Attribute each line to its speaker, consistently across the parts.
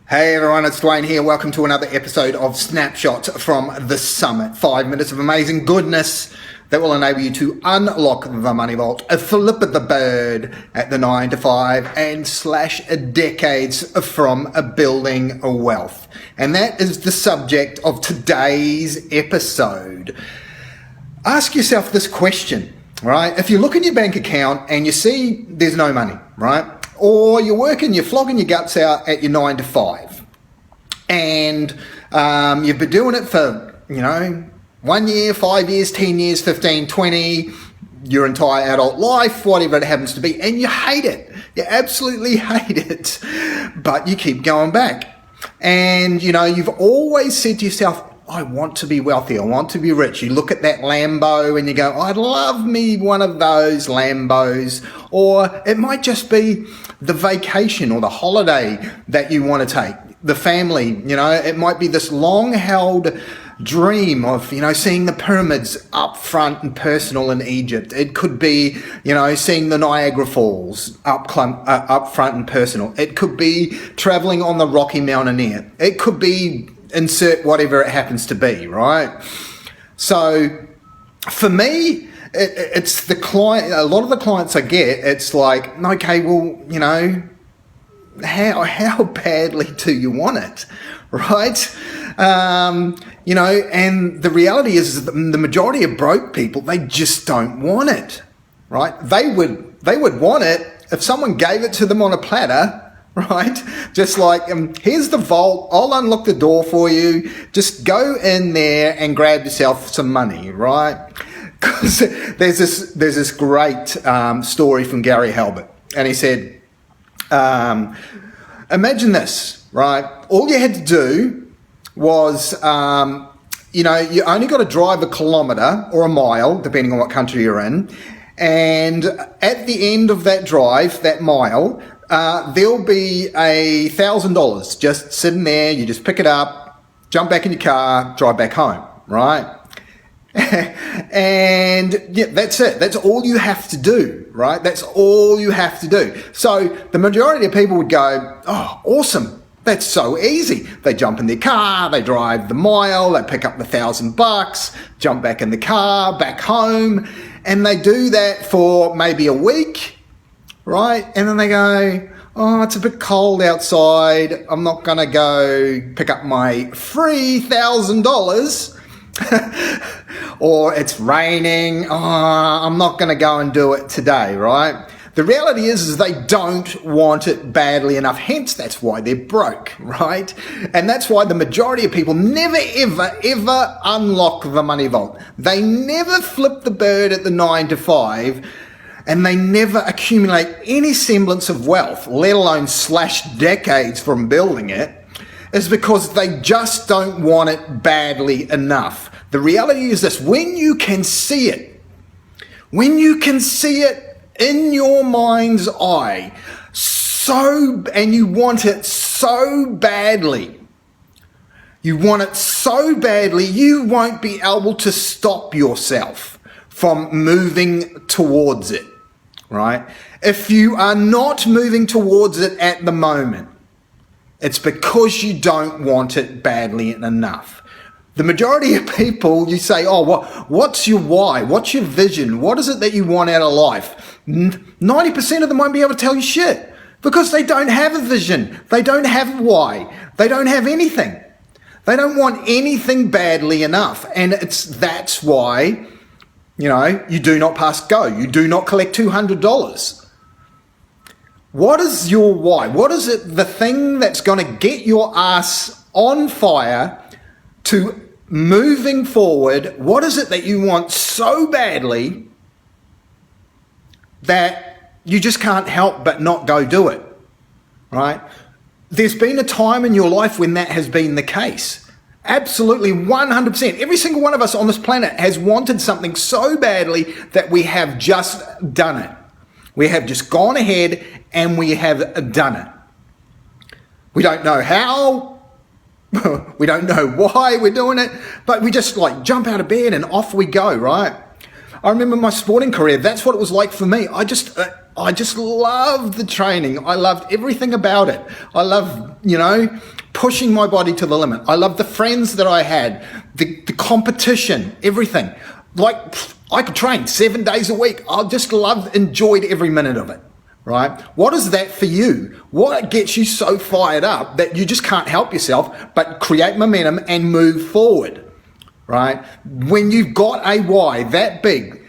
Speaker 1: Hey everyone, it's Dwayne here. Welcome to another episode of Snapshot from the Summit. 5 minutes of amazing goodness that will enable you to unlock the money vault, flip the bird at the 9 to 5 and slash decades from building wealth. And that is the subject of today's episode. Ask yourself this question, right? If you look in your bank account and you see there's no money, right? Or you're working, you're flogging your guts out at your 9 to 5. And you've been doing it for, 1 year, 5 years, 10 years, 15, 20, your entire adult life, whatever it happens to be. And you hate it. You absolutely hate it. But you keep going back. And, you've always said to yourself, I want to be wealthy. I want to be rich. You look at that Lambo and you go, I'd love me one of those Lambos. Or it might just be the vacation or the holiday that you want to take. The family, it might be this long held dream of, seeing the pyramids up front and personal in Egypt. It could be, seeing the Niagara Falls up front and personal. It could be traveling on the Rocky Mountaineer. It could be insert whatever it happens to be, right? So for me, it's the client, a lot of the clients I get, it's like, okay, well, how badly do you want it, right? And the reality is that the majority of broke people, they just don't want it, right? They would want it if someone gave it to them on a platter, right? Just like, here's the vault, I'll unlock the door for you, just go in there and grab yourself some money, right? Because there's this great story from Gary Halbert, and he said, imagine this, right? All you had to do was, you only got to drive a kilometre or a mile, depending on what country you're in, and at the end of that drive, that mile, there'll be $1,000 just sitting there. You just pick it up, jump back in your car, drive back home, right? And yeah, that's it. That's all you have to do, right? That's all you have to do. So the majority of people would go, oh, awesome. That's so easy. They jump in their car, they drive the mile, they pick up the $1,000, jump back in the car, back home, and they do that for maybe a week, right? And then they go, oh, it's a bit cold outside. I'm not going to go pick up my free $1,000. Or it's raining. Oh, I'm not going to go and do it today, right? The reality is they don't want it badly enough. Hence, that's why they're broke, right? And that's why the majority of people never, ever unlock the money vault. They never flip the bird at the 9 to 5. And they never accumulate any semblance of wealth, let alone slash decades from building it, is because they just don't want it badly enough. The reality is this: when you can see it in your mind's eye, and you want it so badly, you won't be able to stop yourself from moving towards it. Right? If you are not moving towards it at the moment, it's because you don't want it badly enough. The majority of people, you say, oh, what's your why? What's your vision? What is it that you want out of life? 90% of them won't be able to tell you shit because they don't have a vision. They don't have a why. They don't have anything. They don't want anything badly enough. And that's why, you do not pass go. You do not collect $200. What is your why? What is it, the thing that's going to get your ass on fire to moving forward? What is it that you want so badly that you just can't help but not go do it, right? There's been a time in your life when that has been the case. Absolutely, 100%. Every single one of us on this planet has wanted something so badly that we have just done it. We have just gone ahead and we have done it. We don't know how, we don't know why we're doing it, but we just jump out of bed and off we go, right? I remember my sporting career, that's what it was like for me. I just loved the training. I loved everything about it. I love, pushing my body to the limit. I love the friends that I had, the competition, everything. Like, I could train 7 days a week. I just enjoyed every minute of it, right? What is that for you? What gets you so fired up that you just can't help yourself but create momentum and move forward, right? When you've got a why that big,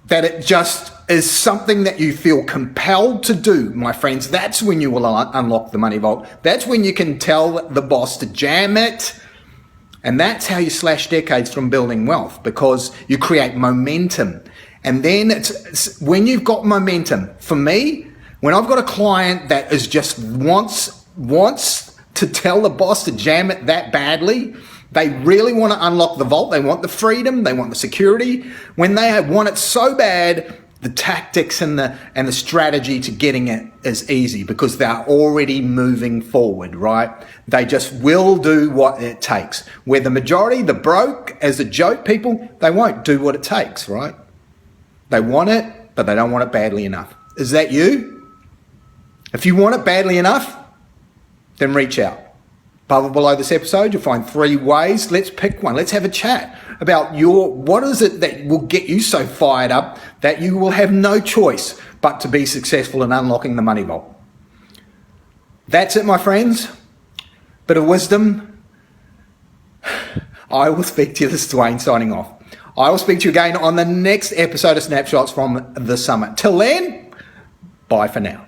Speaker 1: that it just is something that you feel compelled to do, my friends, that's when you will unlock the money vault. That's when you can tell the boss to jam it. And that's how you slash decades from building wealth, because you create momentum. And then it's when you've got momentum. For me, when I've got a client that is just wants to tell the boss to jam it that badly, they really want to unlock the vault. They want the freedom. They want the security. When they want it so bad, the tactics and the strategy to getting it is easy because they're already moving forward, right? They just will do what it takes. Where the majority, the broke, as a joke people, they won't do what it takes, right? They want it, but they don't want it badly enough. Is that you? If you want it badly enough, then reach out. Above or below this episode, you'll find 3 ways. Let's pick one. Let's have a chat about what is it that will get you so fired up that you will have no choice but to be successful in unlocking the money vault. That's it, my friends. Bit of wisdom. I will speak to you. This is Dwayne signing off. I will speak to you again on the next episode of Snapshots from the Summit. Till then, bye for now.